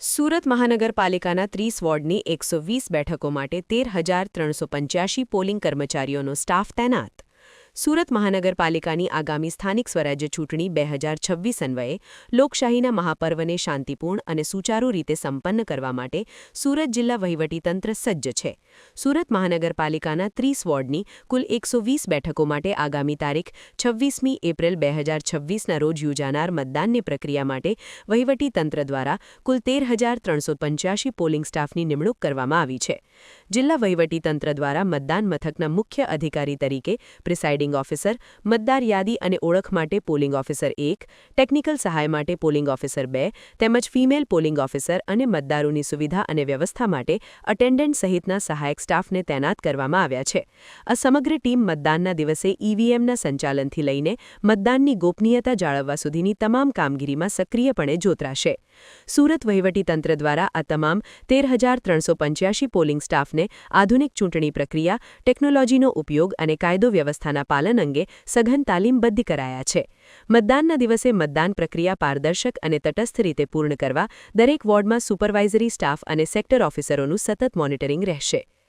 સુરત મહાનગરપાલિકાના 30 વોર્ડની 120 બેઠકો માટે 13,385 પોલિંગ કર્મચારીઓનો સ્ટાફ તૈનાત. સુરત મહાનગરપાલિકાની આગામી સ્થાનિક સ્વરાજ્ય ચૂંટણી 2026 અન્વયે લોકશાહીના મહાપર્વને શાંતિપૂર્ણ અને સુચારુ રીતે સંપન્ન કરવા માટે સુરત જિલ્લા વહીવટીતંત્ર સજ્જ છે. સુરત મહાનગરપાલિકાના 30 વોર્ડની કુલ 120 બેઠકો માટે આગામી તારીખ 26મી એપ્રિલ 2026ના રોજ યોજાનાર મતદાનની પ્રક્રિયા માટે વહીવટીતંત્ર દ્વારા કુલ 13,385 પોલિંગ સ્ટાફની નિમણૂક કરવામાં આવી છે. જિલ્લા વહીવટીતંત્ર દ્વારા મતદાન મથકના મુખ્ય અધિકારી તરીકે પ્રિસાઇડિંગ ઓફિસર, મતદાર યાદી અને ઓળખ માટે પોલિંગ ઓફિસર 1, ટેકનિકલ સહાય માટે પોલિંગ ઓફિસર 2 તેમજ ફિમેલ પોલિંગ ઓફિસર અને મતદારોની સુવિધા અને વ્યવસ્થા માટે અટેન્ડન્ટ સહિતના સહાયક સ્ટાફને તૈનાત કરવામાં આવ્યા છે. આ સમગ્ર ટીમ મતદાનના દિવસે ઈવીએમના સંચાલનથી લઈને મતદાનની ગોપનીયતા જાળવવા સુધીની તમામ કામગીરીમાં સક્રિયપણે જોતરાશે. સુરત વહીવટીતંત્ર દ્વારા આ તમામ 13,385 પોલિંગ સ્ટાફને આધુનિક ચૂંટણી પ્રક્રિયા, ટેકનોલોજીનો ઉપયોગ અને કાયદો વ્યવસ્થાના પાલન અંગે સઘન તાલીમબદ્ધ કરાયા છે. મતદાનના દિવસે મતદાન પ્રક્રિયા પારદર્શક અને તટસ્થ રીતે પૂર્ણ કરવા દરેક વોર્ડમાં સુપરવાઇઝરી સ્ટાફ અને સેક્ટર ઓફિસરોનું સતત મોનિટરિંગ રહેશે.